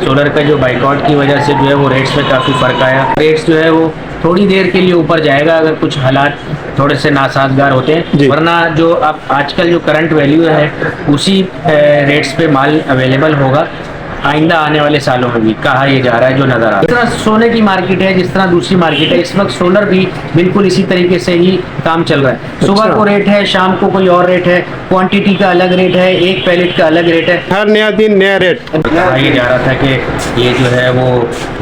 Solar का जो boycott की वजह से जो है वो रेट्स में काफ़ी फ़र्क आया। रेट्स जो है वो थोड़ी देर के लिए ऊपर जाएगा अगर कुछ हालात थोड़े से नासाजगार होते हैं, जी। वरना जो अब आजकल जो करंट वैल्यू है उसी रेट्स पे माल अवेलेबल होगा आइंदा आने वाले सालों में भी, कहा यह जा रहा है जो नज़र आ रहा है। जिस तरह सोने की मार्केट है, जिस तरह दूसरी मार्केट है, इस वक्त सोलर भी बिल्कुल इसी तरीके से ही काम चल रहा है। सुबह अच्छा। को रेट है, शाम को कोई और रेट है, क्वांटिटी का अलग रेट है, एक पैलेट का अलग रेट है। हर नया दिन नया रेट। कहा यह जा रहा था कि ये जो है वो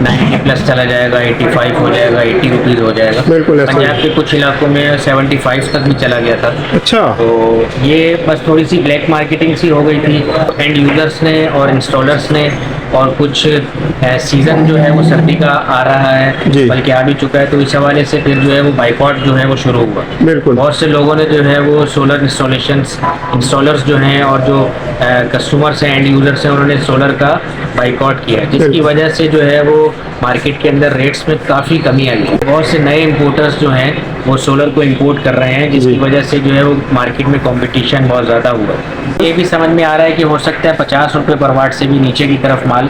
90 प्लस चला जाएगा, 85 हो जाएगा, 80 रुपीज़ हो जाएगा। बिल्कुल ऐसा ही। पंजाब के कुछ इलाकों में 75 तक भी चला गया था। अच्छा। तो ये बस थोड़ी सी ब्लैक मार्केटिंग सी हो गई थी एंड यूजर्स ने और इंस्टॉलर्स ने, और कुछ सीज़न जो है वो सर्दी का आ रहा है, जी। बल्कि आ भी चुका है, तो इस हवाले से फिर जो है वो बाइकआउट जो है वो शुरू हुआ। बिल्कुल। बहुत से लोगों ने जो है वो सोलर इंस्टॉलर्स जो हैं और जो कस्टमर्स हैं, एंड यूजर्स हैं, उन्होंने सोलर का बाइकआउट किया, जिसकी बिल्कुल। वजह से जो है वो मार्केट के अंदर रेट्स में काफ़ी कमी आई है। बहुत से नए इंपोर्टर्स जो हैं वो सोलर को इंपोर्ट कर रहे हैं, जिसकी जी। वजह से जो है वो मार्केट में कंपटीशन बहुत ज़्यादा हुआ है। ये भी समझ में आ रहा है कि हो सकता है 50 रुपये पर वाट से भी नीचे की तरफ माल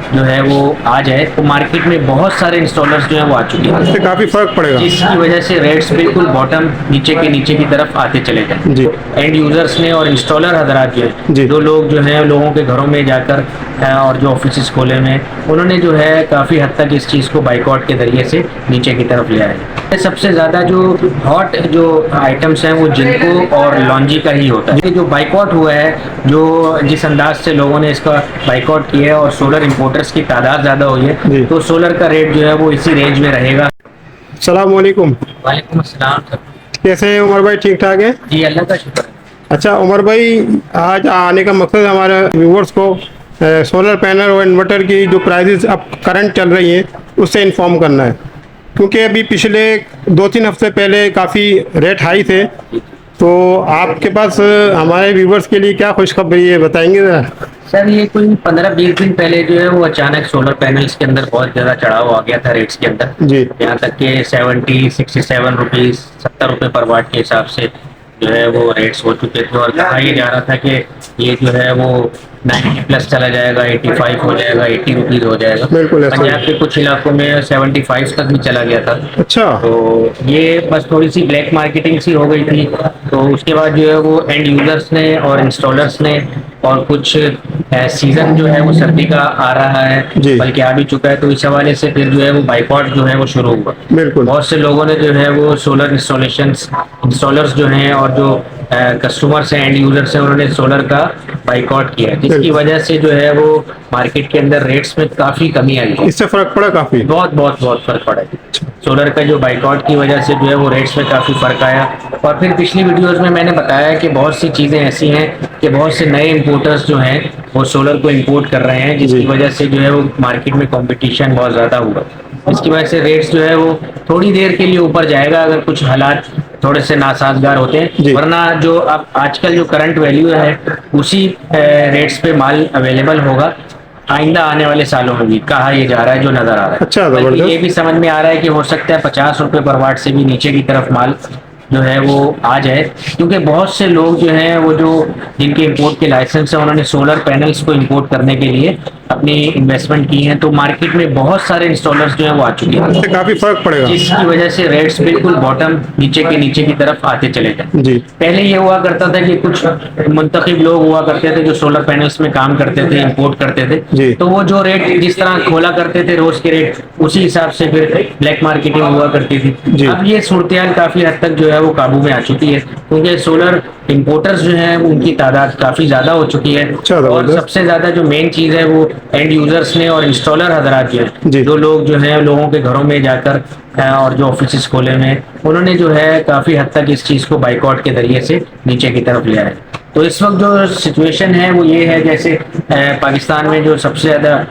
जो है वो आ जाए, तो मार्केट में बहुत सारे इंस्टॉलर्स जो हैं वो आ चुके हैं, इससे काफ़ी फर्क पड़ेगा। जिसकी वजह से रेट्स बिल्कुल बॉटम नीचे की तरफ आते चले गए। जी। एंड यूजर्स ने और इंस्टॉलर हजरात जो जी। है, जो लोग जो हैं लोगों के घरों में जाकर और जो ऑफिस खोले हुए हैं, उन्होंने जो है काफ़ी हद तक इस चीज़ को बाइकआउट के ज़रिए से नीचे की तरफ ले आए। सबसे ज़्यादा जो हॉट जो आइटम्स हैं वो जिनको और लॉन्जी का ही होता है। ये जो बाइकआउट हुआ है, जो जिस अंदाज से लोगों ने इसका बाइकआउट किया है और सोलर इंपोर्टर्स की तादाद ज़्यादा हुई जी। है, तो सोलर का रेट जो है वो इसी रेंज में रहेगा। अस्सलाम वालेकुम। वालेकुम अस्सलाम सर। कैसे हैं उमर भाई, ठीक ठाक है? जी अल्लाह का शुक्र है। अच्छा उमर भाई, आज आने का मकसद हमारे व्यूवर्स को सोलर पैनल और इन्वर्टर की जो प्राइसेस अब करंट चल रही हैं उससे इन्फॉर्म करना है, क्योंकि अभी पिछले 2-3 हफ्ते पहले काफ़ी रेट हाई थे। तो आपके पास हमारे व्यूवर्स के लिए क्या खुशखबरी है, बताएंगे ज़रा? सर ये कोई 15-20 दिन पहले जो है वो अचानक सोलर पैनल्स के अंदर बहुत ज़्यादा चढ़ाव आ गया था रेट्स के अंदर। जी। यहाँ तक कि 67 रुपीज़, 70 रुपये पर वाट के हिसाब से जो है वो रेट्स हो चुके थे, और कहा यह जा रहा था कि ये जो है वो 90 प्लस चला जाएगा, 85 हो जाएगा, 80 रुपीज़ हो जाएगा। बिल्कुल ऐसा ही। पंजाब के कुछ इलाकों में 75 तक भी चला गया था। अच्छा। तो ये बस थोड़ी सी ब्लैक मार्केटिंग सी हो गई थी। तो उसके बाद जो है वो एंड यूजर्स ने और इंस्टॉलर्स ने, और कुछ सीज़न जो है वो सर्दी का आ रहा है, जी। बल्कि आ भी चुका है, तो इस हवाले से फिर जो है वो बाइकआउट जो है वो शुरू हुआ। बिल्कुल। बहुत से लोगों ने जो है वो सोलर इंस्टॉलर्स जो हैं और जो कस्टमर्स हैं, एंड यूजर्स हैं, उन्होंने सोलर का बाइकआउट किया, जिसकी बिल्कुल। वजह से जो है वो मार्केट के अंदर रेट्स में काफ़ी कमी आई है। इससे फ़र्क पड़ा काफ़ी। बहुत बहुत बहुत फर्क पड़ा है। सोलर का जो बाइकआउट की वजह से जो है वो रेट्स में काफ़ी फर्क आया। और फिर पिछली वीडियोस में मैंने बताया कि बहुत सी चीज़ें ऐसी हैं कि बहुत से नए इंपोर्टर्स जो हैं वो सोलर को इंपोर्ट कर रहे हैं, जिसकी जी। वजह से जो है वो मार्केट में कंपटीशन बहुत ज़्यादा हुआ। इसकी वजह से रेट्स जो है वो थोड़ी देर के लिए ऊपर जाएगा अगर कुछ हालात थोड़े से नासाजगार होते हैं, जी। वरना जो अब आजकल जो करंट वैल्यू है उसी रेट्स पे माल अवेलेबल होगा आइंदा आने वाले सालों में भी, कहा यह जा रहा है जो नज़र आ रहा है। अच्छा, बल्कि ज़बरदस्त। ये भी समझ में आ रहा है कि हो सकता है 50 रुपये पर वाट से भी नीचे की तरफ माल जो है वो आ जाए, क्योंकि बहुत से लोग जो हैं वो जो जिनके इंपोर्ट के लाइसेंस हैं, उन्होंने सोलर पैनल्स को इंपोर्ट करने के लिए अपनी इन्वेस्टमेंट की है। तो मार्केट में बहुत सारे इंस्टॉलर्स जो हैं वो आ चुके हैं, इससे काफ़ी फर्क पड़ेगा। जिसकी वजह से रेट्स बिल्कुल बॉटम नीचे की तरफ आते चले गए। जी। पहले ये हुआ करता था कि कुछ मुंतखब लोग हुआ करते थे जो सोलर पैनल्स में काम करते थे, इंपोर्ट करते जी। थे, तो वो जो रेट जिस तरह खोला करते थे रोज के रेट, उसी हिसाब से फिर ब्लैक मार्केटिंग हुआ करती थी। जी। अब ये सूरत काफी हद तक जो है वो काबू में आ चुकी है, क्योंकि सोलर इंपोर्टर्स जो हैं उनकी तादाद काफी ज्यादा हो चुकी है। अच्छा, और ज़बरदस्त। सबसे ज्यादा जो मेन चीज है वो एंड यूजर्स ने और इंस्टॉलर हजरात जो जी। है, जो लोग जो है लोगों के घरों में जाकर और जो ऑफिस खोले हुए हैं, उन्होंने जो है काफी हद तक इस चीज को बाइकआउट के जरिए से नीचे की तरफ ले आए। तो इस वक्त जो सिचुएशन है वो ये है, जैसे पाकिस्तान में जो सबसे ज्यादा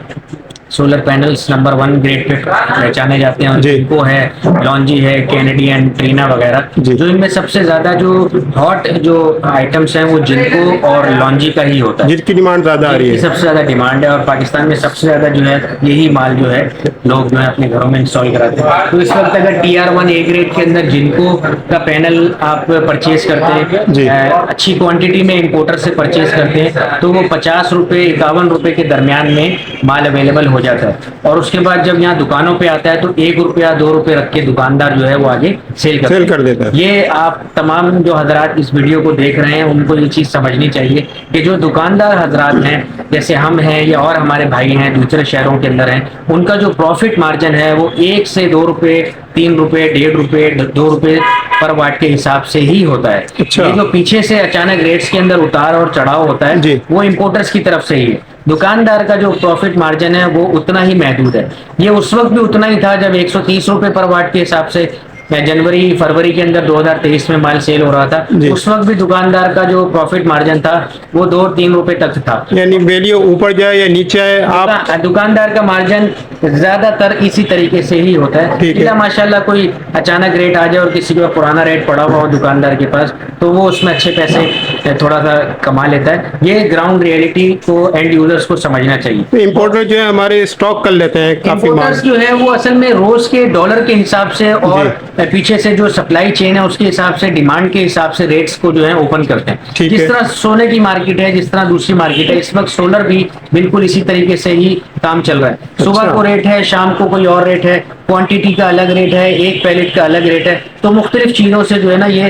solar panels number 1 grade pay पहचाने जाते हैं, और जी। जिनको है लॉन्जी है, कैनेडियन, ट्रीना वगैरह। जी। जो इनमें सबसे ज्यादा जो हॉट जो आइटम्स हैं वो जिनको और लॉन्जी का ही होता है, जिसकी डिमांड ज़्यादा आ रही जिनकी है। सबसे ज्यादा डिमांड है, और पाकिस्तान में सबसे ज्यादा जो है यही माल जो है लोग जो है अपने घरों में इंस्टॉल कराते हैं। तो इस वक्त अगर TR1 ए ग्रेड के अंदर जिनको का पैनल आप परचेज करते जी। हैं, अच्छी क्वांटिटी में इंपोर्टर से परचेज करते हैं, तो वो 50 रुपए 51 रुपए के दरमियान में माल अवेलेबल हो जाता है। और उसके बाद जब यहाँ दुकानों पे आता है तो 1 रुपया 2 रुपए रख के दुकानदार जो है वो आगे सेल कर देता है। ये आप तमाम जो हजरात इस वीडियो को देख रहे हैं उनको ये चीज समझनी चाहिए कि जो दुकानदार हजरात हैं, जैसे हम हैं या और हमारे भाई हैं दूसरे शहरों के अंदर हैं, उनका जो प्रॉफिट मार्जिन है वो 1 से 2 रुपए, 3 रुपए, 1.5 रुपए, 2 रुपए पर वाट के हिसाब से ही होता है। अच्छा। ये जो पीछे से अचानक रेट्स के अंदर उतार और चढ़ाव होता जी। है वो इंपोर्टर्स की तरफ से ही है। दुकानदार का जो प्रॉफिट मार्जिन है वो उतना ही महदूद है। ये उस वक्त भी उतना ही था जब 130 रुपए पर वाट के हिसाब से जनवरी फरवरी के अंदर 2023 में माल सेल हो रहा था। जी। उस वक्त भी दुकानदार का जो प्रॉफिट मार्जिन था वो 2-3 रुपए तक था। यानी वैल्यू ऊपर जाए या नीचे आए, आप दुकानदार का मार्जिन ज्यादातर इसी तरीके से ही होता है। ठीक है। इला माशाल्लाह कोई अचानक रेट आ जाए और किसी का पुराना रेट पड़ा हुआ हो दुकानदार के पास, तो वो उसमें अच्छे पैसे थोड़ा सा कमा लेता है। ये ग्राउंड रियलिटी को एंड यूजर्स को समझना चाहिए। इंपोर्टर जो है हमारे स्टॉक कर लेते हैं काफी माल। इंपोर्टर्स जो है वो असल में रोज के डॉलर के हिसाब से और पीछे से जो सप्लाई चेन है उसके हिसाब से, डिमांड के हिसाब से रेट्स को जो है ओपन करते हैं। ठीक जिस है। तरह सोने की मार्केट है, जिस तरह दूसरी मार्केट है, इस वक्त सोलर भी बिल्कुल इसी तरीके से ही काम चल रहा है। सुबह को रेट है, शाम को कोई और रेट है, क्वांटिटी का अलग रेट है, एक पैलेट का अलग रेट है, तो मुख्तलिफ चीजों से जो है ना ये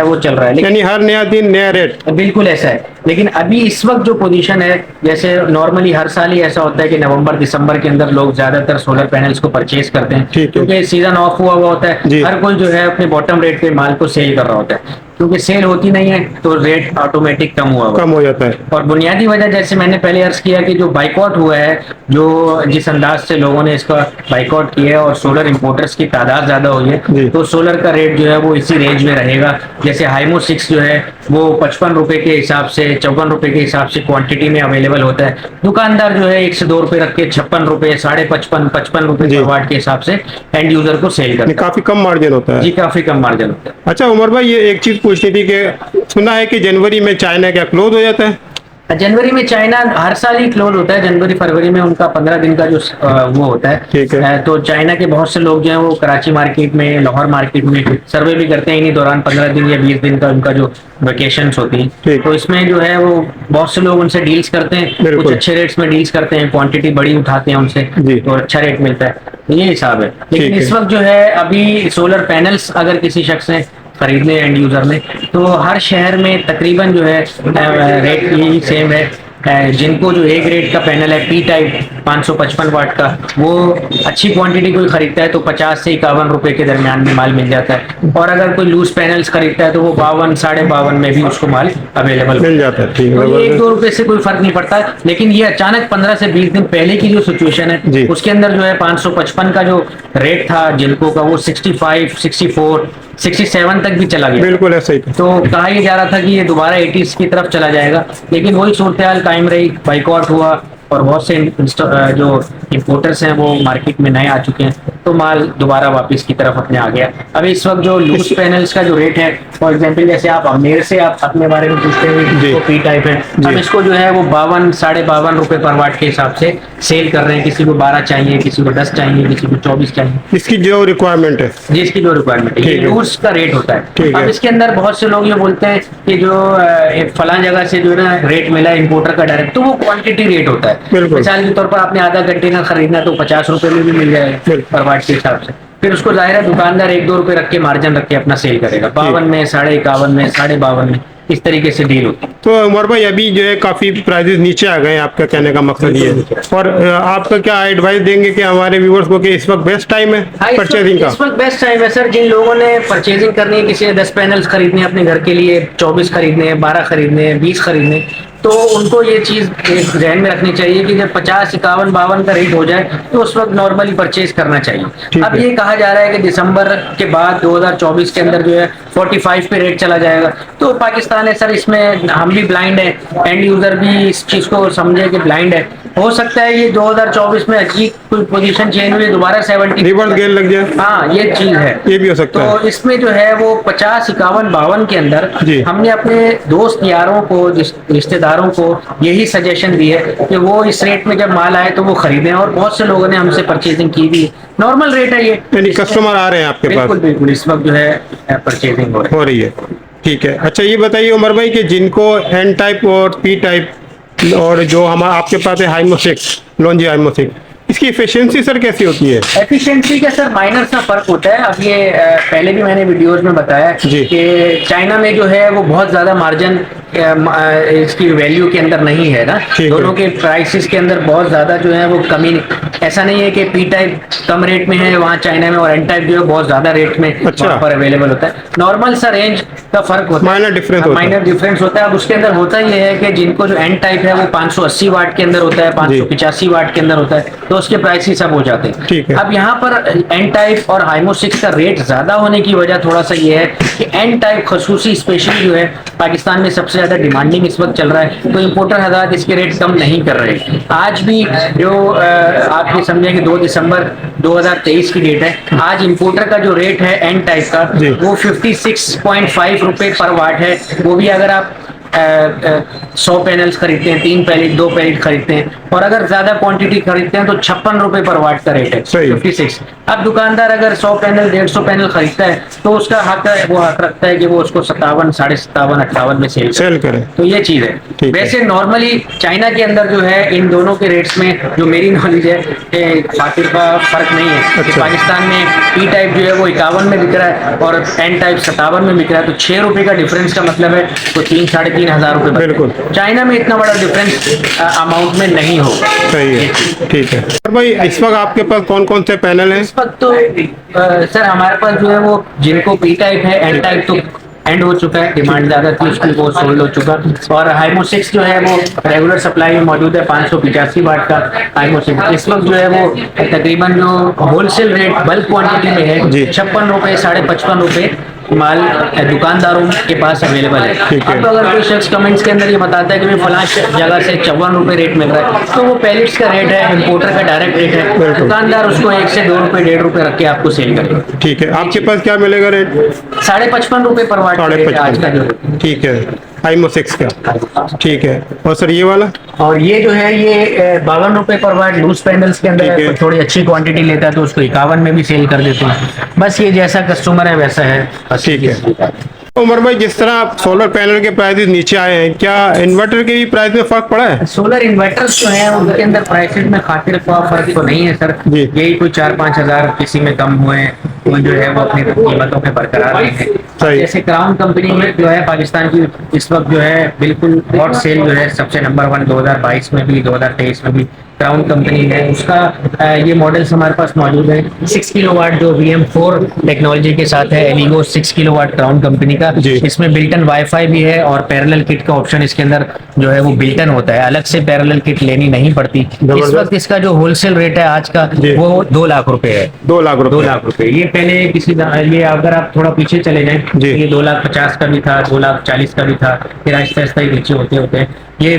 वो चल रहा है। लेकिन यानी हर नया दिन नया रेट। बिल्कुल ऐसा है। लेकिन अभी इस वक्त जो पोजीशन है, जैसे नॉर्मली हर साल ही ऐसा होता है कि नवंबर दिसंबर के अंदर लोग ज्यादातर सोलर पैनल्स को परचेज करते हैं, ठीक है। क्योंकि सीजन ऑफ हुआ होता जी। है। हर कोई जो है अपने बॉटम रेट पे माल को सेल कर रहा होता है, क्योंकि सेल होती नहीं है तो रेट ऑटोमेटिक कम हुआ होता है। कम हो जाता है। और बुनियादी वजह जैसे मैंने पहले अर्ज किया कि जो बाइकआउट हुआ है, जो जिस अंदाज से लोगों ने इसका बाइकआउट किया है और सोलर इंपोर्टर्स की तादाद ज्यादा हुई जी। है, तो सोलर का रेट जो है वो इसी रेंज में रहेगा। जैसे हाइमो 6 जो है वो 55 रुपए के हिसाब से, 54 रुपए के हिसाब से क्वांटिटी में अवेलेबल होता है। दुकानदार जो है 1 से 2 रुपए रख के 56 रुपए, 55 रुपए जी। पर वाट के हिसाब से एंड यूजर को सेल करता है। काफी कम मार्जिन होता है। जी, काफी कम मार्जिन होता है। अच्छा उमर भाई, ये एक चीज पूछनी थी कि सुना है कि जनवरी में चाइना क्या क्लोज हो जाता है? जनवरी में चाइना हर साल ही क्लोज होता है। जनवरी फरवरी में उनका 15 दिन का जो वो होता है। ठीक है। तो चाइना के बहुत से लोग जो है वो कराची मार्केट में, लाहौर मार्केट में सर्वे भी करते हैं इन्हीं दौरान। 15 दिन या 20 दिन का उनका जो वेकेशंस होती ठीक। है, तो इसमें जो है वो बहुत से लोग उनसे डील्स करते हैं, बिल्कुल। कुछ अच्छे रेट्स में डील्स करते हैं, क्वांटिटी बड़ी उठाते हैं उनसे, जी। तो अच्छा रेट मिलता है। तो ये हिसाब है। लेकिन ठीक है। इस वक्त जो है अभी सोलर पैनल्स अगर किसी शख्स ने खरीदने एंड यूजर ने, तो हर शहर में तकरीबन जो है रेट यही सेम है। जिनको जो ए ग्रेड का पैनल है, पी टाइप 555 वाट का, वो अच्छी क्वांटिटी कोई खरीदता है तो 50 से 51 रुपए के दरमियान में माल मिल जाता है। और अगर कोई लूज पैनल्स खरीदता है तो वो 52 साढ़े 52 में भी उसको माल अवेलेबल मिल जाता है। ठीक तो ये है। 1-2 रुपए से कोई फर्क नहीं पड़ता। लेकिन ये अचानक 15 से 20 दिन पहले की जो सिचुएशन जी। है उसके अंदर जो है 555 का जो रेट था जिनको का, वो 65, 64, 67 तक भी चला गया। बिल्कुल ऐसा ही। तो कहा यह जा रहा था कि ये दोबारा 80s की तरफ चला जाएगा, लेकिन वही सूरत हाल कायम रही। बाइकआउट हुआ और बहुत से जो इंपोर्टर्स हैं वो मार्केट में नए आ चुके हैं, तो माल दोबारा वापस की तरफ अपने आ गया। अभी इस वक्त जो लूज पैनल्स का जो रेट है, फॉर एग्जांपल जैसे आप अमेर से आप अपने बारे में पूछते जी। हैं, वो पी टाइप है, अब इसको जो है वो 52 साढ़े 52 रुपए पर वाट के हिसाब से सेल कर रहे हैं। किसी को 12 चाहिए, किसी को 10 चाहिए, किसी को 24 चाहिए, इसकी जो रिक्वायरमेंट है। जिसकी जो रिक्वायरमेंट है। ये ठीक है। लूज का रेट होता है। ठीक अब है। इसके अंदर बहुत से लोग ये बोलते हैं कि जो फलां जगह से जो है ना रेट मिला इंपोर्टर का डायरेक्ट, तो वो क्वांटिटी रेट होता है। बिल्कुल। मिसाल के तौर पर आपने आधा कंटेनर खरीदना है तो 50 रुपए में भी मिल जाएगा बिल्कुल। पर वाट के हिसाब से। फिर उसको जाहिर है दुकानदार 1-2 रुपए रख के मार्जिन रख के अपना सेल करेगा, 52 में, 51.5 में, 52.5 में, इस तरीके से डील होती है। तो उमर भाई, अभी जो है काफी प्राइसेस नीचे आ गए हैं, आपका कहने का मकसद ये है। और आपका क्या एडवाइस देंगे कि हमारे व्यूअर्स को कि इस वक्त बेस्ट टाइम है हाँ, परचेजिंग का? इस वक्त बेस्ट टाइम है सर। जिन लोगों ने परचेजिंग करनी है, किसी ने 10 पैनल्स खरीदने हैं अपने घर के लिए, 24 खरीदने हैं, 12 खरीदने हैं, 20 खरीदने हैं, तो उनको ये चीज ध्यान में रखनी चाहिए कि जब 50, 51, 52 का रेट हो जाए तो उस वक्त नॉर्मली परचेज करना चाहिए। अब ये कहा जा रहा है कि दिसंबर के बाद 2024 के अंदर जो है 45 पे रेट चला जाएगा। तो पाकिस्तान है सर, इसमें हम भी ब्लाइंड है, एंड यूजर भी इस चीज को समझे कि ब्लाइंड है। हो सकता है ये 2024 में अजीब कोई पोजीशन चेंज हुई, दोबारा 70 रिवर्स गेयर लग जाए, हाँ ये चीज है। ये भी हो सकता तो है। इसमें जो है वो 50, 51, 52 के अंदर जी। हमने अपने दोस्त यारों को, रिश्तेदारों को यही सजेशन दी है कि वो इस रेट में जब माल आए तो वो खरीदें, और बहुत से लोगों ने हमसे परचेजिंग की भी। नॉर्मल रेट है ये, यानी कस्टमर आ रहे हैं आपके बिल्कुल पास? बिल्कुल इस वक्त जो है परचेजिंग हो रही है। ठीक है। अच्छा ये बताइए उमर भाई कि जिनको एन टाइप और पी टाइप और जो हमारा आपके पास है हाइमोसिक, लॉन्जी हाइमोसिक, इसकी एफिशिएंसी सर कैसी होती है? एफिशिएंसी का सर माइनर सा फर्क होता है। अब ये पहले भी मैंने वीडियोस में बताया जी। कि चाइना में जो है वो बहुत ज्यादा मार्जिन इसकी वैल्यू के अंदर नहीं है ना, ठीक है। दोनों के प्राइसेस के अंदर बहुत ज्यादा जो है वो कमी, ऐसा नहीं है कि पी टाइप कम रेट में है वहाँ चाइना में और एन टाइप जो है बहुत ज्यादा रेट में अच्छा। वहाँ पर अवेलेबल होता है। नॉर्मल सा रेंज का फर्क होता है, माइनर डिफरेंस होता है। माइनर डिफरेंस होता है। अब उसके अंदर होता ये है कि जिनको जो एन टाइप है वो 580 वाट के अंदर होता है, 585 वाट के अंदर होता है, तो उसके प्राइसेस अब हो जाते हैं। ठीक है। अब यहाँ पर एन टाइप और हाइमो 6 का रेट ज्यादा होने की वजह थोड़ा सा ये है कि एन टाइप खसूसी स्पेशली जो है पाकिस्तान में सबसे ज्यादा डिमांडिंग इस वक्त चल रहा है, तो इंपोर्टर हजरात इसके रेट कम नहीं कर रहे। आज भी जो आप ये समझे कि 2 दिसंबर 2023 की डेट है, आज इंपोर्टर का जो रेट है एन टाइप का जी। वो 56.5 रुपए पर वाट है। वो भी अगर आप 100 पैनल्स खरीदते हैं, 3 पैलेट 2 पैलेट खरीदते हैं, और अगर ज्यादा क्वांटिटी खरीदते हैं तो 56 रुपए पर वाट का रेट है, सही। 56। अब दुकानदार अगर 100 पैनल 150 पैनल खरीदता है तो उसका हक है, वो हक रखता है कि वो उसको 57, 57, 58 में सेल करें। तो ये चीज है। ठीक है। वैसे नॉर्मली चाइना के अंदर जो है इन दोनों के रेट्स में जो मेरी नॉलेज है खातिर का फर्क नहीं है कि अच्छा। पाकिस्तान में ई टाइप जो है वो 51 में बिक रहा है और एन टाइप 57 में बिक रहा है, तो 6 रुपए का डिफरेंस का मतलब है तो 3, 3,500 रुपए बनते हैं। बिल्कुल। चाइना में इतना बड़ा डिफरेंस अमाउंट में नहीं होगा। सही है। ठीक है। और भाई इस वक्त आपके पास कौन कौन से पैनल हैं? इस वक्त तो सर हमारे पास जो है वो जिनको पी टाइप है, एन टाइप तो एंड हो चुका है, डिमांड ज्यादा थी उसकी, वो सोल्ड हो चुका, और हाइमो 6 जो है वो रेगुलर सप्लाई में मौजूद है 585 वाट का हाइमो 6। इस वक्त जो है वो तकरीबन जो होलसेल रेट बल्क क्वांटिटी में है जी। 56 रुपए, 55 रुपए माल दुकानदारों के पास अवेलेबल है। ठीक है। अब अगर कोई शख्स कमेंट्स के अंदर ये बताता है कि मैं फलां जगह से 54 रुपए रेट मिल रहा है, तो वो पैलेट्स का रेट है, इंपोर्टर का डायरेक्ट रेट है, बिल्कुल। दुकानदार उसको 1 से 2 रुपए 1.5 रुपए रख के आपको सेल करेगा। ठीक है। आपके पास क्या मिलेगा रेट? 55.5 रुपए पर वाट का रेट है आज का जो। 55। ठीक है। हाइमो 6 का। ठीक है। और सर ये वाला? और ये जो है ये 52 रुपए पर वाट लूज पैनल्स के ठीक अंदर है। थोड़ी अच्छी क्वांटिटी लेता है तो उसको 51 में भी सेल कर देते हैं। बस ये जैसा कस्टमर है वैसा है। बस ठीक है। उमर भाई जिस तरह सोलर पैनल के प्राइसेस नीचे आए हैं, क्या इन्वर्टर के भी प्राइस में फर्क पड़ा है? सोलर इन्वर्टर्स जो हैं उनके अंदर प्राइसेस में खातिर का फर्क तो नहीं है सर, जी। यही कोई 4-5 हजार किसी में कम हुए हैं, वो जो है वो अपनी कीमतों पे बरकरार रहे हैं। सही। जैसे क्राउन कंपनी में जो है पाकिस्तान की इस वक्त जो है बिल्कुल हॉट सेल जो है सबसे नंबर 1 2022 में भी 2023 में भी क्राउन कंपनी है, उसका ये मॉडल्स हमारे पास मौजूद है। 6 किलोवाट जो VM4 टेक्नोलॉजी के साथ है, एलिगो 6 किलोवाट क्राउन कंपनी का। जी। इसमें बिल्टन वाईफाई भी है और पैरेलल किट का ऑप्शन इसके अंदर जो है वो बिल्टन होता है, अलग से पैरेलल किट लेनी नहीं पड़ती। इस वक्त इसका जो होलसेल रेट है आज का जी। वो 2 लाख रुपए है। 2 लाख 2 रुपए। लाख रुपए ये पहले ये अगर आप थोड़ा पीछे चले जाएं जी। ये 2,50,000 का भी था, 2,40,000 का भी था, फिर आहिस्ता आहिस्ता ही नीचे होते होते ये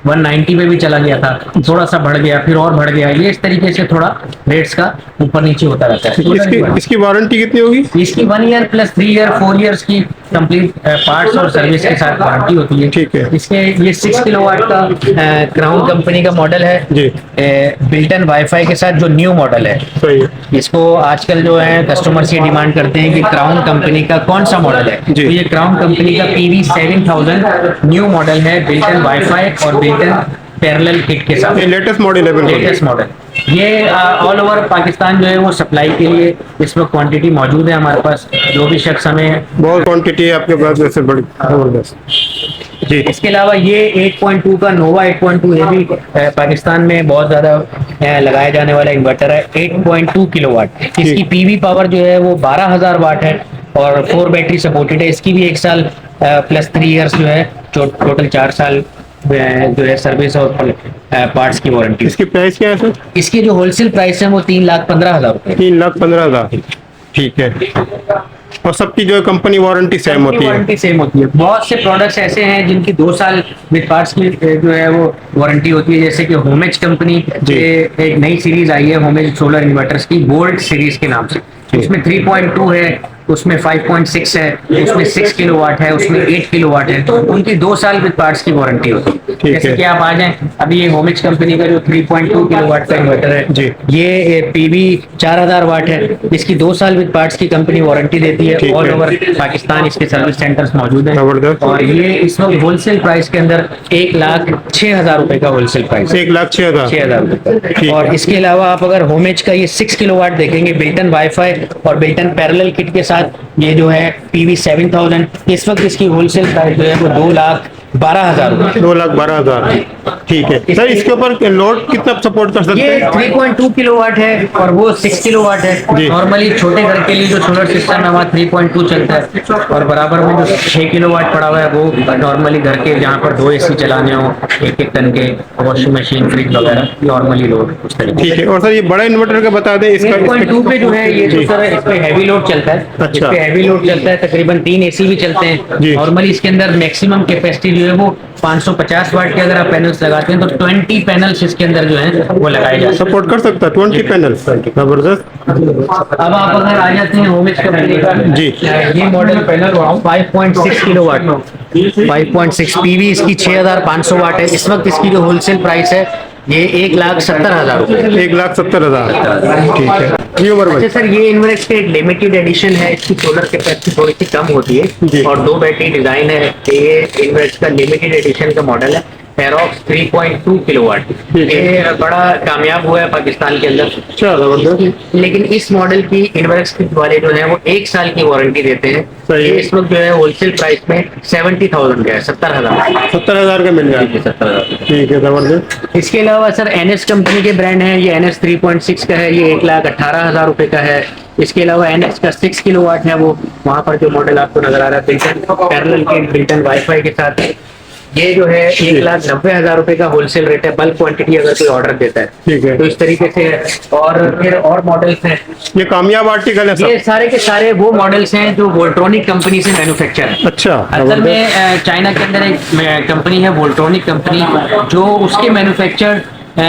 190 में भी चला गया था, थोड़ा सा बढ़ गया, फिर और बढ़ गया, ये इस तरीके से थोड़ा रेट्स का ऊपर नीचे होता रहता है। इसकी वारंटी कितनी होगी? इसकी 1 ईयर प्लस 3 ईयर 4 ईयर्स की कंप्लीट पार्ट्स और सर्विस के साथ वारंटी होती है। ठीक है। इसके ये 6 किलोवाट का क्राउन कंपनी का मॉडल है जी। बिल्टन वाईफाई के साथ जो न्यू मॉडल है। सही है। इसको आजकल जो है कस्टमर्स ये डिमांड करते हैं कि क्राउन कंपनी का कौन सा मॉडल है, जी। तो ये क्राउन कंपनी का PV7000 न्यू मॉडल है बिल्टन वाईफाई और बिल्टन पैरेलल किट के साथ। ये लेटेस्ट मॉडल है बिल्कुल। लेटेस्ट मॉडल ये ऑल ओवर पाकिस्तान जो है वो सप्लाई के लिए इस वक्त क्वांटिटी मौजूद है हमारे पास। जो भी शख्स हमें बहुत क्वांटिटी है आपके पास, वैसे बड़ी जबरदस्त। जी। इसके अलावा ये 8.2 का नोवा 8.2 ये भी पाकिस्तान में बहुत ज्यादा लगाया जाने वाला इन्वर्टर है, 8.2 किलोवाट। इसकी पीवी पावर जो है वो 12,000 वाट है और 4 बैटरी सपोर्टेड है। इसकी भी 1 साल प्लस 3 ईयर्स जो है टोटल 4 साल जो है सर्विस और पार्ट्स की वारंटी। इसकी प्राइस क्या है सर? इसकी जो होलसेल प्राइस है वो 3,15,000 रुपए। 3,15,000। ठीक है। और सबकी जो है कंपनी वारंटी सेम होती है। वारंटी सेम होती है। बहुत से प्रोडक्ट्स ऐसे हैं जिनकी 2 साल विद पार्ट्स की जो है वो वारंटी होती है, जैसे कि होमेज कंपनी जी। के एक नई सीरीज आई है होमेज सोलर इन्वर्टर्स की, गोल्ड सीरीज के नाम से। उसमें 3.2 है, उसमें 5.6 है, उसमें 6 किलोवाट है, उसमें 8 किलोवाट है। उनकी 2 साल विद पार्ट्स की वारंटी होती है। जैसे है। कि आप आ जाएं, अभी ये होमेज कंपनी का जो 3.2 किलोवाट का इन्वर्टर है जी। ये पीवी 4000 वाट है, इसकी 2 साल विद पार्ट्स की कंपनी वारंटी देती है। ठीक ऑल है। ओवर पाकिस्तान इसके सर्विस सेंटर्स मौजूद हैं। जबरदस्त। और ये इस वक्त होलसेल प्राइस के अंदर 1,06,000 रुपए का होलसेल प्राइस है। 1,06,000। 6,000 रुपए। ठीक और है। इसके अलावा आप अगर होमेज का ये 6 किलोवाट देखेंगे बिल्टन वाईफाई और बिल्टन पैरेलल किट के साथ, ये जो है पीवी 7000, इस वक्त इसकी होलसेल प्राइस जो है वो 2,12,000 रुपए। 2,12,000। ठीक है सर, इसके ऊपर लोड कितना सपोर्ट कर सकते ये हैं? 3.2 किलोवाट है और वो 6 किलोवाट जी। है। नॉर्मली छोटे घर के लिए जो सोलर सिस्टम है वहाँ 3.2 चलता है, और बराबर में जो 6 किलोवाट पड़ा हुआ है वो नॉर्मली घर के जहाँ पर 2 एसी चलाने हो, 1-1 टन के, वॉशिंग मशीन, फ्रिज वगैरह, नॉर्मली लोड उस तरीके ठीक है। और सर ये बड़ा इन्वर्टर का बता दें, इसका 8.2 पे जो है ये तो सर इस पे हैवी लोड चलता है। अच्छा। इस पे हैवी लोड चलता है, तकरीबन 3 एसी भी चलते हैं। जी। नॉर्मली इसके अंदर मैक्सिमम कैपेसिटी जो है वो 550 वाट के अगर आप पैनल्स लगाते हैं तो 20 पैनल्स इसके अंदर जो है वो लगाए जा सकते सपोर्ट कर सकता है 20 पैनल। जबरदस्त। हैं। अब आप अगर आ जाते हैं होमेज कंपनी का, जी। ये मॉडल पैनल 5.6 किलोवाट, 5.6 पीवी इसकी 6500 वाट है। इस वक्त इसकी जो होलसेल प्राइस है ये 1,70,000 रुपए। 1,70,000। ठीक है। ये ओवर अच्छा सर, ये इन्वर्क्स के लिमिटेड एडिशन है, इसकी सोलर कैपेसिटी थोड़ी सी कम होती जी। है और 2 बैटरी डिजाइन है। ये इन्वर्क्स का लिमिटेड एडिशन का मॉडल है, फेरोक्स 3.2 किलोवाट। ये बड़ा कामयाब हुआ है पाकिस्तान के अंदर। जबरदस्त। लेकिन इस मॉडल की इन्वर्क्स वाले जो है वो 1 साल की वारंटी देते हैं। सही है। ये इस वक्त जो है होलसेल प्राइस में 70,000 का है, 70,000। 70,000 का मिल जाएगा। 70,000। ठीक है, जबरदस्त। इसके अलावा सर एनएस कंपनी के ब्रांड हैं, ये एनएस 3.6 का है, ये 1,18,000 रुपए का है। इसके अलावा एनएक्स का 6 किलोवाट है, वो वहाँ पर जो मॉडल आपको नजर आ रहा है built-in parallel kit, built-in wifi के साथ, ये जो है 1,90,000 रुपए का होलसेल रेट है, बल्क क्वांटिटी अगर कोई ऑर्डर देता है। ठीक है। तो इस तरीके से है। और फिर और मॉडल्स हैं, ये कामयाब आर्टिकल है ये सब। सारे के सारे वो मॉडल्स हैं जो वोल्ट्रॉनिक कंपनी से मैन्युफैक्चर है। अच्छा, असल में चाइना के अंदर एक कंपनी है वोल्ट्रॉनिक कंपनी, जो उसके मैन्युफैक्चर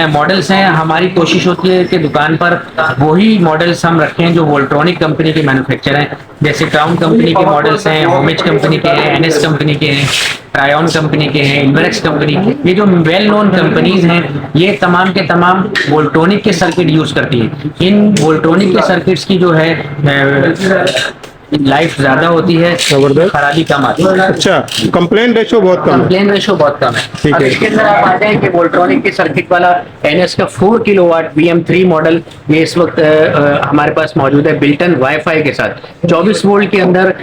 मॉडल्स हैं। हमारी कोशिश होती है कि दुकान पर वही मॉडल्स हम रखें जो वोल्ट्रॉनिक कंपनी के मैन्युफैक्चर हैं। जैसे क्राउन कंपनी के मॉडल्स हैं, होमेज कंपनी के हैं, एनएस कंपनी के हैं, ट्रायन कंपनी के हैं, इन्वर्क्स कंपनी के। ये जो वेल नोन कंपनीज हैं ये तमाम के तमाम वोल्ट्रॉनिक के सर्किट यूज करती हैं। इन वोल्ट्रॉनिक के सर्किट्स की जो है लाइफ ज्यादा होती है, जबरदस्त। खराबी कम आती है। अच्छा, कंप्लेन रेशो बहुत कम है। कंप्लेन रेशो बहुत कम है। ठीक अब है। इसके अंदर आप आ जाए कि वोल्ट्रॉनिक के सर्किट वाला एनएस का 4 किलोवाट VM3 मॉडल ये इस वक्त हमारे पास मौजूद है बिल्टन वाईफाई के साथ। 24 वोल्ट के अंदर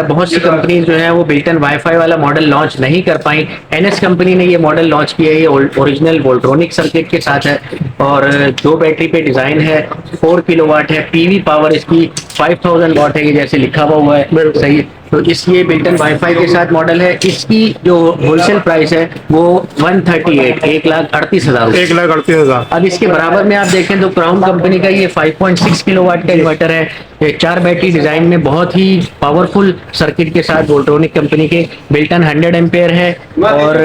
बहुत सी कंपनी जो है वो बिल्टन वाईफाई वाला मॉडल लॉन्च नहीं कर पाई। एनएस कंपनी ने ये मॉडल लॉन्च किया है, ये ओरिजिनल वोल्ट्रॉनिक सर्किट के साथ है और 2 बैटरी पे डिजाइन है, 4 किलोवाट है, पीवी पावर इसकी 5000 वाट है, ये जैसे लिखा हुआ है सही। तो इस ये बिल्टन वाईफाई के साथ मॉडल है। इसकी जो होलसेल प्राइस है वो 138, 1,38,000। 1,38,000। अब इसके बराबर में आप देखें तो क्राउन कंपनी का ये 5.6 किलोवाट का इन्वर्टर है, ये 4 बैटरी डिजाइन में बहुत ही पावरफुल सर्किट के साथ वोल्ट्रॉनिक कंपनी के, बिल्टन 100 एम्पेयर है और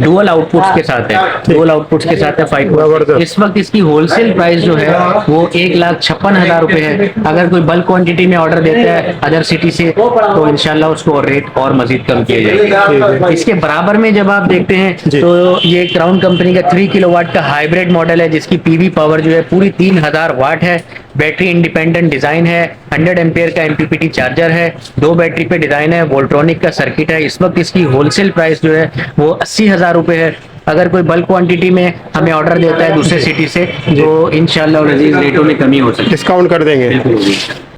डुअल आउटपुट्स के साथ है, डुअल आउटपुट्स के साथ है 5। इस वक्त इसकी होलसेल प्राइस जो है वो 1,56,000 रुपए है। अगर कोई बल्क क्वांटिटी में ऑर्डर देता है अदर सिटी से तो इंशाल्लाह उसको रेट और मजीद कम किया जाएगा। इसके बराबर में जब आप देखते हैं तो ये क्राउन कंपनी का 3 किलोवाट का हाइब्रिड मॉडल है, जिसकी पीवी पावर जो है पूरी 3000 वाट है, बैटरी इंडिपेंडेंट डिजाइन है, 100 एम्पेयर का MPPT चार्जर है, 2 बैटरी पे डिजाइन है, वोल्ट्रॉनिक का सर्किट है। इस वक्त इसकी होलसेल प्राइस जो है वो 80,000 रुपए है। अगर कोई बल्क क्वांटिटी में हमें ऑर्डर देता है दूसरे सिटी से तो इंशाल्लाह लजीज रेटों में कमी हो सकती है, डिस्काउंट कर देंगे।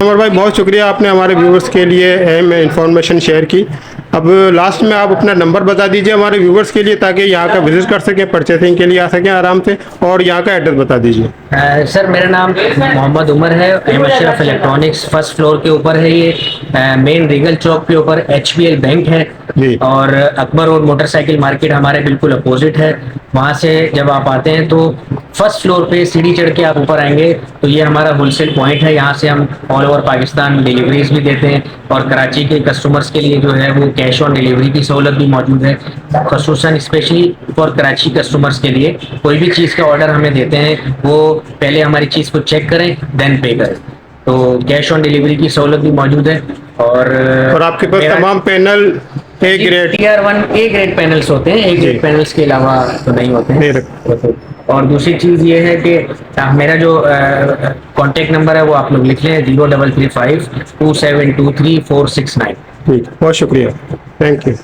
उमर भाई बहुत शुक्रिया, आपने हमारे व्यूवर्स के लिए अहम इंफॉर्मेशन शेयर की। अब लास्ट में आप अपना नंबर बता दीजिए हमारे व्यूवर्स के लिए, ताकि यहाँ का विजिट कर सकें, परचेसिंग के लिए आ सकें आराम से, और यहाँ का एड्रेस बता दीजिए। सर मेरा नाम मोहम्मद उमर है, अशरफ इलेक्ट्रॉनिक्स फर्स्ट फ्लोर के ऊपर है, ये मेन रीगल चौक के ऊपर HBL बैंक है जी। और अकबर रोड मोटरसाइकिल मार्केट हमारे बिल्कुल अपोजिट है। वहाँ से जब आप आते हैं तो फर्स्ट फ्लोर पे सीढ़ी चढ़ के आप ऊपर आएंगे तो ये हमारा होलसेल पॉइंट है। यहाँ से हम ऑल ओवर पाकिस्तान डिलीवरीज भी देते हैं और कराची के कस्टमर्स के लिए जो है वो कैश ऑन डिलीवरी की सहूलत भी मौजूद है। खसूसन स्पेशली फॉर कराची कस्टमर्स के लिए कोई भी चीज़ का ऑर्डर हमें देते हैं वो पहले हमारी चीज़ को चेक करें देन पे करें, तो कैश ऑन डिलीवरी की सहूलत भी मौजूद है। और आपके पास मेरा- तमाम panel A grade tier 1 A grade panels होते हैं, ए जी। ग्रेड पैनल्स के अलावा तो नहीं होते नहीं हैं। और दूसरी चीज़ ये है कि मेरा जो कांटेक्ट नंबर है वो आप लोग लिख लें 0335 2723 469। ठीक, बहुत शुक्रिया, थैंक यू।